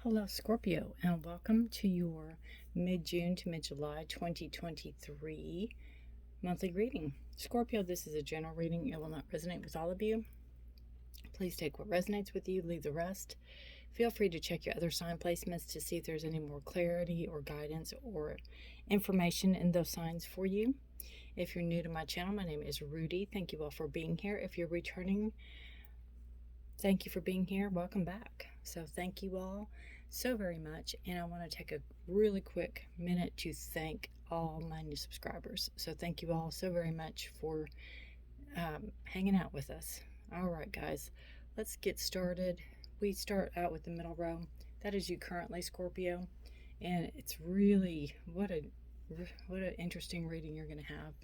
Hello, Scorpio, and welcome to your mid-June to mid-July 2023 monthly reading. Scorpio, this is a general reading. It will not resonate with all of you. Please take what resonates with you, leave the rest. Feel free to check your other sign placements to see if there's any more clarity or guidance or information in those signs for you. If you're new to my channel, my name is Rudi. Thank you all for being here. If you're returning, thank you for being here. Welcome back. So thank you all so very much. And I want to take a really quick minute to thank all my new subscribers. So thank you all so very much for hanging out with us. All right, guys, let's get started. We start out with the middle row. That is you currently, Scorpio. And it's really, what an interesting reading you're going to have.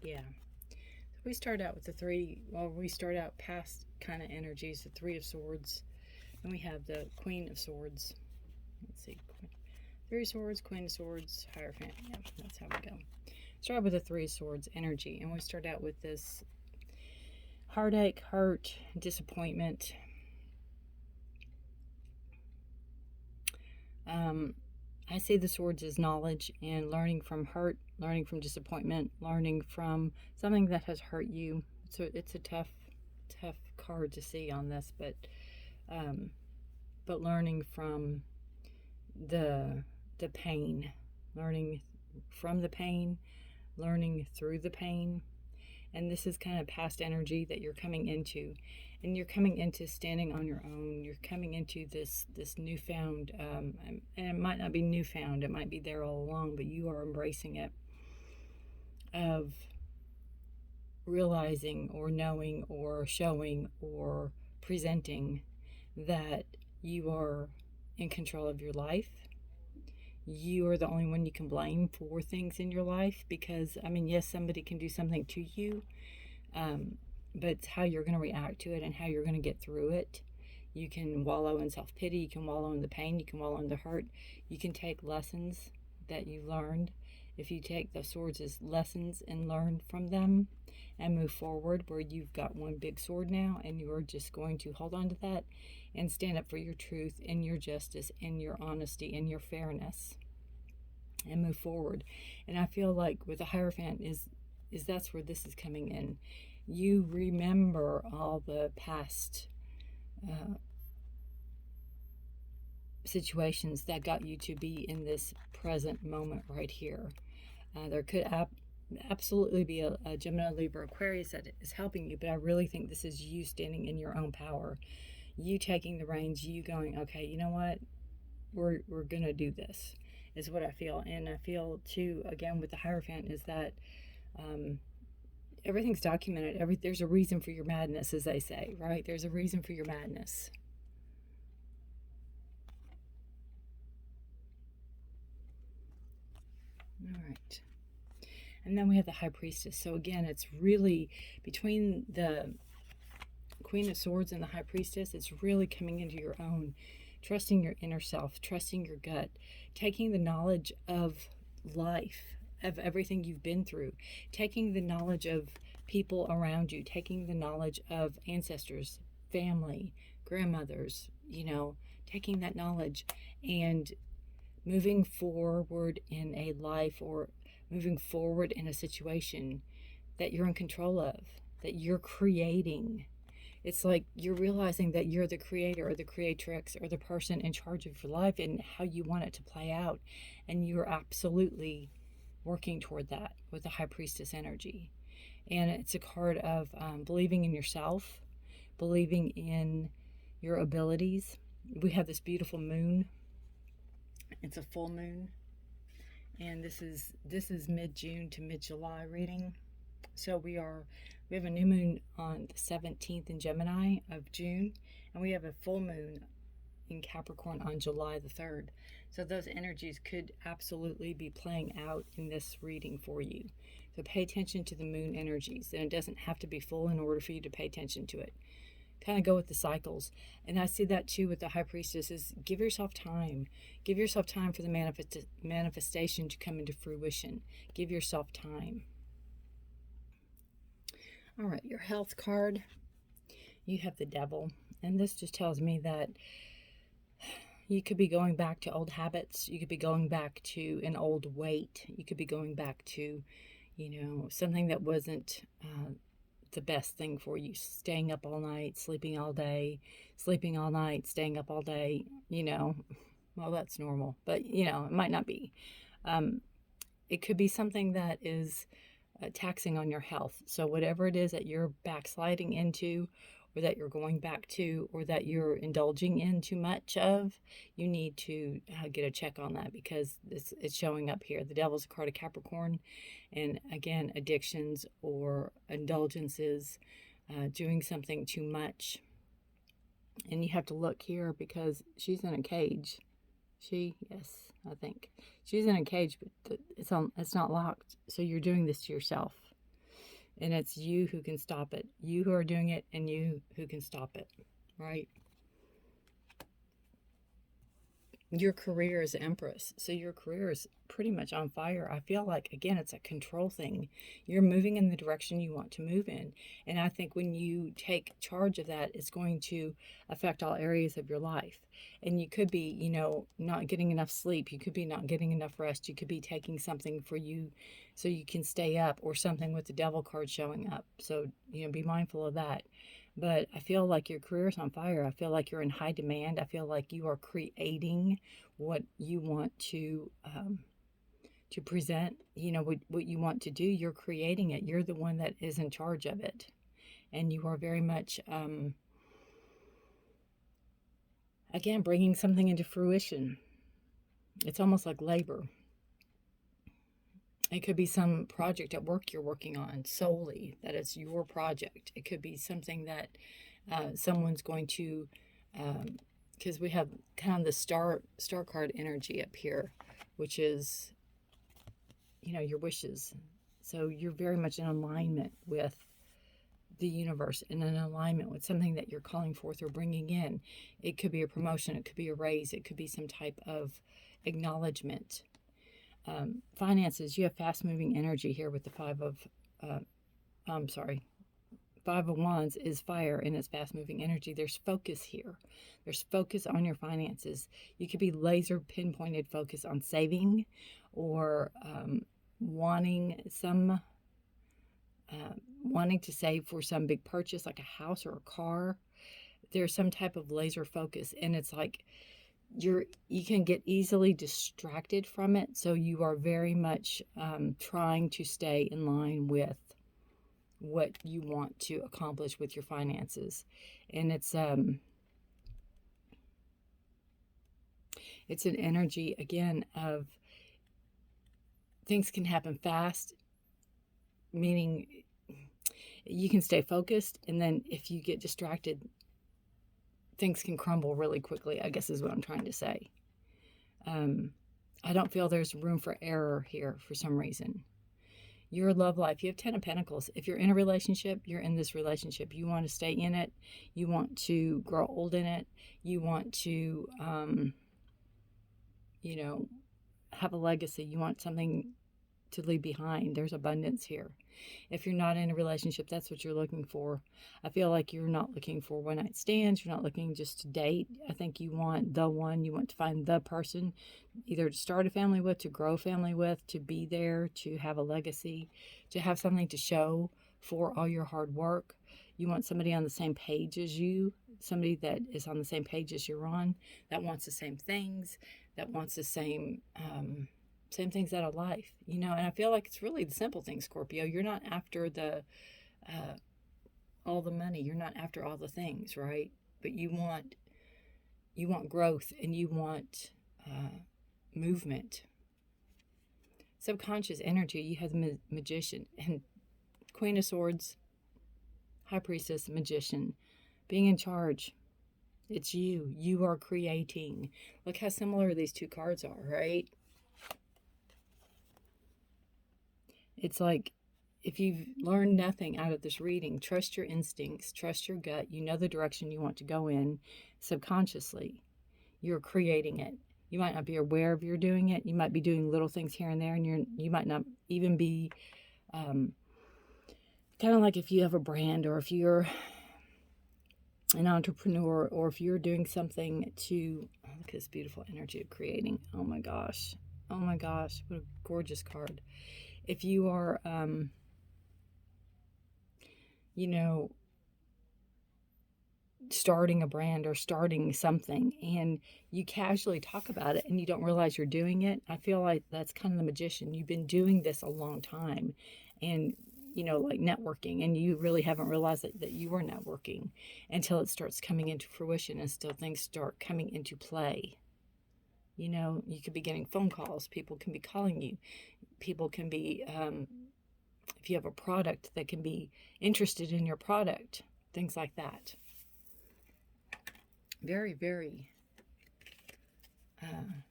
Yeah. We start out with the three, we start out past kind of energies, the Three of Swords, and we have the Queen of Swords. Let's see, Three of Swords, Queen of Swords, Hierophant. Yeah, that's how we go. Start with the Three of Swords energy, and we start out with this heartache, hurt, disappointment. I see the swords as knowledge and learning from hurt, learning from disappointment, learning from something that has hurt you. It's a tough card to see on this, but learning from the pain, learning from the pain, learning through the pain. And this is kind of past energy that you're coming into, and you're coming into standing on your own. You're coming into this newfound, and it might not be newfound, it might be there all along, but you are embracing it, of realizing or knowing or showing or presenting that you are in control of your life. You are the only one you can blame for things in your life, because, I mean, yes, somebody can do something to you, but it's how you're going to react to it and how you're going to get through it. You can wallow in self-pity, you can wallow in the pain, you can wallow in the hurt. You can take lessons that you learned. If you take the swords as lessons and learn from them and move forward, where you've got one big sword now and you're just going to hold on to that and stand up for your truth and your justice and your honesty and your fairness and move forward. And I feel like with the Hierophant is that's where this is coming in. You remember all the past situations that got you to be in this present moment right here. There could absolutely be a Gemini, Libra, Aquarius that is helping you, but I really think this is you standing in your own power, you taking the reins, you going, okay, you know what, we're gonna do this, is what I feel. And I feel too, again, with the Hierophant, is that everything's documented. There's a reason for your madness, as they say, right? There's a reason for your madness. All right. And then we have the High Priestess. So again, it's really between the Queen of Swords and the High Priestess, it's really coming into your own, trusting your inner self, trusting your gut, taking the knowledge of life, of everything you've been through, taking the knowledge of people around you, taking the knowledge of ancestors, family, grandmothers, taking that knowledge and moving forward in a life, or moving forward in a situation that you're in control of, that you're creating. It's like you're realizing that you're the creator or the creatrix or the person in charge of your life and how you want it to play out. And you're absolutely working toward that with the High Priestess energy. And it's a card of believing in yourself, believing in your abilities. We have this beautiful moon. It's a full moon. And this is mid-June to mid-July reading. So we have a new moon on the 17th in Gemini of June, and we have a full moon in Capricorn on July the 3rd. So those energies could absolutely be playing out in this reading for you. So pay attention to the moon energies, and it doesn't have to be full in order for you to pay attention to it. Kind of go with the cycles. And I see that too with the High Priestess, is give yourself time. Give yourself time for the manifestation to come into fruition. Give yourself time. All right, your health card, you have the Devil. And this just tells me that you could be going back to old habits. You could be going back to an old weight. You could be going back to, something that wasn't the best thing for you. Staying up all night, sleeping all day, sleeping all night, staying up all day, well, that's normal, but, it might not be. It could be something that is taxing on your health. So whatever it is that you're backsliding into, or that you're going back to, or that you're indulging in too much of, you need to get a check on that, because it's showing up here. The Devil's a card of Capricorn, and again, addictions or indulgences, doing something too much. And you have to look here because she's in a cage. Yes, I think she's in a cage, but it's not locked. So you're doing this to yourself. And it's you who can stop it. You who are doing it, and you who can stop it, right? Your career is Empress. So your career is pretty much on fire. I feel like, again, it's a control thing. You're moving in the direction you want to move in. And I think when you take charge of that, it's going to affect all areas of your life. And you could be, not getting enough sleep. You could be not getting enough rest. You could be taking something for you so you can stay up, or something with the Devil card showing up. So, be mindful of that. But I feel like your career is on fire. I feel like you're in high demand. I feel like you are creating what you want to present. What you want to do. You're creating it. You're the one that is in charge of it, and you are very much again, bringing something into fruition. It's almost like labor. It could be some project at work you're working on solely, that it's your project. It could be something that someone's going to, because we have kind of the star card energy up here, which is, your wishes. So you're very much in alignment with the universe, in an alignment with something that you're calling forth or bringing in. It could be a promotion. It could be a raise. It could be some type of acknowledgement. Finances, you have fast-moving energy here with the Five of Wands is fire, and it's fast-moving energy. There's focus here. There's focus on your finances. You could be laser pinpointed focus on saving, or wanting to save for some big purchase, like a house or a car. There's some type of laser focus, and it's like you can get easily distracted from it. So you are very much trying to stay in line with what you want to accomplish with your finances. And it's an energy, again, of things can happen fast, meaning you can stay focused, and then if you get distracted, things can crumble really quickly, I guess is what I'm trying to say. I don't feel there's room for error here for some reason. Your love life, you have 10 of Pentacles. If you're in a relationship, you're in this relationship. You want to stay in it. You want to grow old in it. You want to, have a legacy. You want something to leave behind. There's abundance here. If you're not in a relationship, that's what you're looking for. I feel like you're not looking for one night stands. You're not looking just to date. I think you want the one. You want to find the person, either to start a family with, to grow a family with, to be there, to have a legacy, to have something to show for all your hard work. You want somebody on the same page as you, somebody that is on the same page as you're on, that wants the same things, that wants the same things out of life, and I feel like it's really the simple things, Scorpio. You're not after the all the money. You're not after all the things, right? But you want growth, and you want movement. Subconscious energy, you have the Magician and Queen of Swords, High Priestess, Magician, being in charge. It's you. You are creating. Look how similar these two cards are, right? It's like, if you've learned nothing out of this reading, trust your instincts, trust your gut. You know the direction you want to go in subconsciously. You're creating it. You might not be aware of you're doing it. You might be doing little things here and there, and you might not even be kind of like if you have a brand, or if you're an entrepreneur, or if you're doing something to, oh, look at this beautiful energy of creating. Oh my gosh. Oh my gosh. What a gorgeous card. If you are, you know, starting a brand or starting something, and you casually talk about it and you don't realize you're doing it, I feel like that's kind of the magician. You've been doing this a long time, and you know, like networking, and you really haven't realized that you were networking until it starts coming into fruition, and still things start coming into play. You know, you could be getting phone calls, people can be calling you, people can be, if you have a product, that can be interested in your product, things like that. Very, very,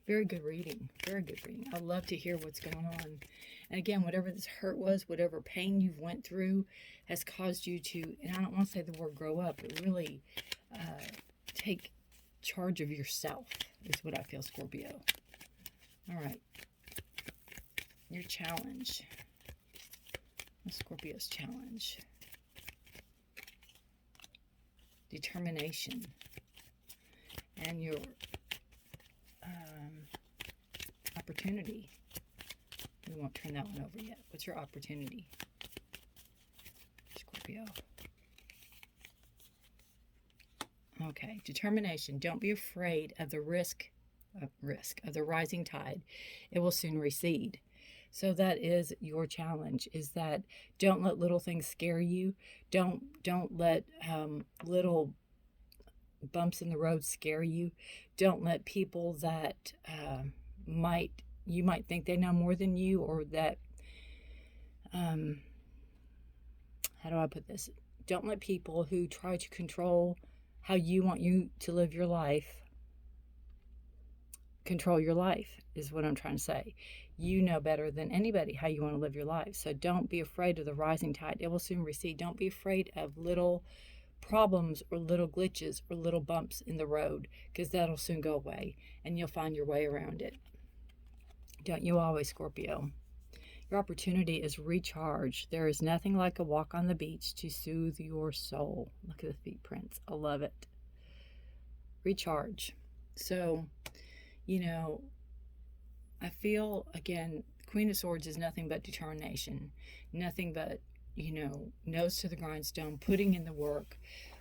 very good reading. Very good reading. I love to hear what's going on. And again, whatever this hurt was, whatever pain you've went through has caused you to, and I don't want to say the word grow up, but really take charge of yourself is what I feel, Scorpio. All right. Your challenge. Scorpio's challenge. Determination. And your opportunity. We won't turn that one over yet. What's your opportunity, Scorpio? Okay, determination. Don't be afraid of the risk of the rising tide. It will soon recede. So that is your challenge, is that don't let little things scare you. Don't let little bumps in the road scare you. Don't let people that you might think they know more than you, or that how do I put this? Don't let people who try to control how you want you to live your life control your life, is what I'm trying to say. You know better than anybody how you want to live your life. So don't be afraid of the rising tide. It will soon recede. Don't be afraid of little problems or little glitches or little bumps in the road, because that'll soon go away and you'll find your way around it. Don't you always, Scorpio? Your opportunity is recharge. There is nothing like a walk on the beach to soothe your soul. Look at the feet prints. I love it. Recharge. So, you know, I feel, again, Queen of Swords is nothing but determination. Nothing but, you know, nose to the grindstone, putting in the work,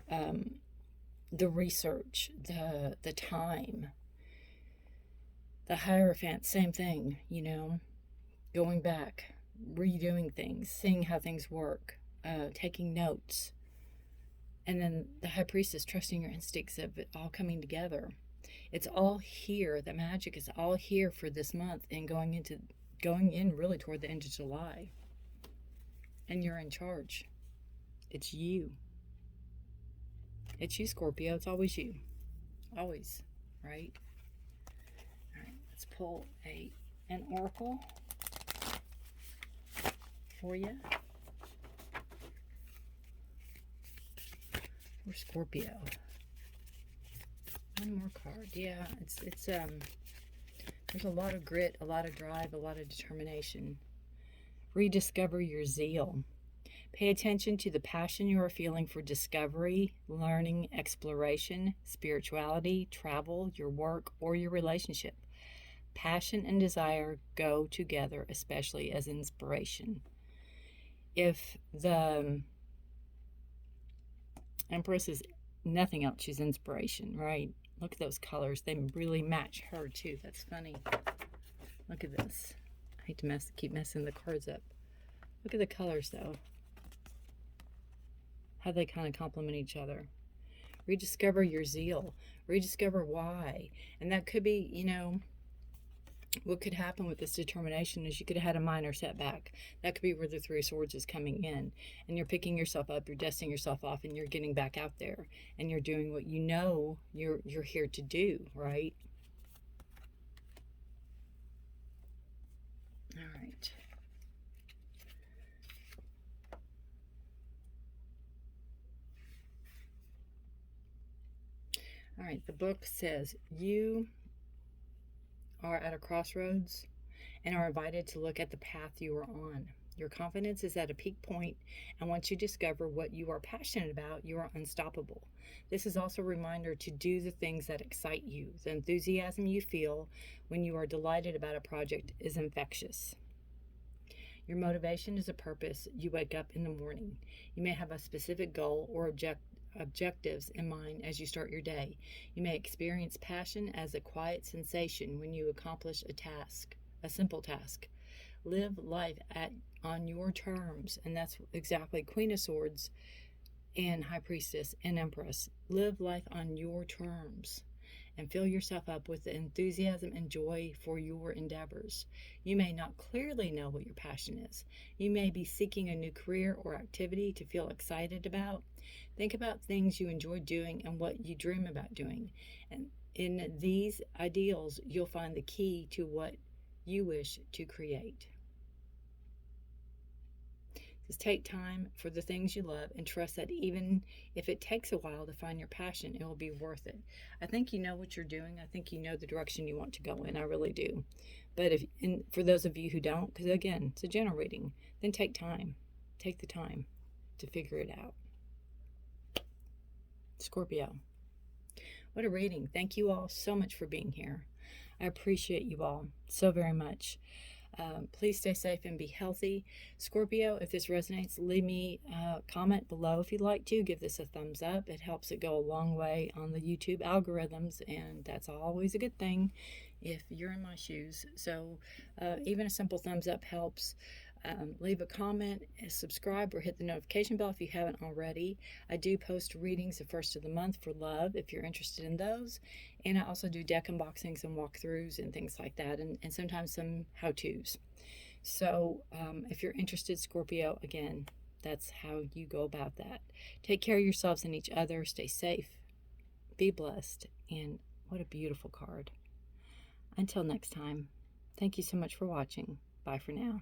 the research, the time. The Hierophant, same thing, you know, going back, redoing things, seeing how things work, taking notes. And then the High Priestess, trusting your instincts of it all coming together. It's all here. The magic is all here for this month, and going in really toward the end of July. And you're in charge. It's you. It's you, Scorpio. It's always you. Always, right? All right, let's pull an oracle for you. For Scorpio. One more card. Yeah, it's there's a lot of grit, a lot of drive, a lot of determination. Rediscover your zeal. Pay attention to the passion you are feeling for discovery, learning, exploration, spirituality, travel, your work, or your relationship. Passion and desire go together, especially as inspiration. If the Empress is nothing else, she's inspiration, right? Look at those colors. They really match her too. That's funny. Look at this. I hate to keep messing the cards up. Look at the colors though. How they kind of complement each other. Rediscover your zeal. Rediscover why. And that could be, you know, what could happen with this determination is you could have had a minor setback. That could be where the Three of Swords is coming in. And you're picking yourself up, you're dusting yourself off, and you're getting back out there. And you're doing what you know you're here to do, right? All right. All right, the book says you are at a crossroads and are invited to look at the path you are on. Your confidence is at a peak point, and once you discover what you are passionate about, you are unstoppable. This is also a reminder to do the things that excite you. The enthusiasm you feel when you are delighted about a project is infectious. Your motivation is a purpose. You wake up in the morning. You may have a specific goal or objectives in mind as you start your day. You may experience passion as a quiet sensation when you accomplish a task, a simple task. Live life on your terms, and that's exactly Queen of Swords and High Priestess and Empress. Live life on your terms and fill yourself up with the enthusiasm and joy for your endeavors. You may not clearly know what your passion is. You may be seeking a new career or activity to feel excited about. Think about things you enjoy doing and what you dream about doing. And in these ideals, you'll find the key to what you wish to create. Just take time for the things you love and trust that even if it takes a while to find your passion, it will be worth it. I think you know what you're doing. I think you know the direction you want to go in. I really do. But for those of you who don't, because again, it's a general reading, then take time. Take the time to figure it out. Scorpio. What a reading. Thank you all so much for being here. I appreciate you all so very much. Please stay safe and be healthy. Scorpio, if this resonates, leave me a comment below if you'd like to. Give this a thumbs up. It helps it go a long way on the YouTube algorithms, and that's always a good thing if you're in my shoes. So even a simple thumbs up helps. Leave a comment, subscribe, or hit the notification bell if you haven't already. I do post readings the first of the month for love if you're interested in those. And I also do deck unboxings and walkthroughs and things like that, and sometimes some how-tos. So if you're interested, Scorpio, again, that's how you go about that. Take care of yourselves and each other. Stay safe. Be blessed. And what a beautiful card. Until next time, thank you so much for watching. Bye for now.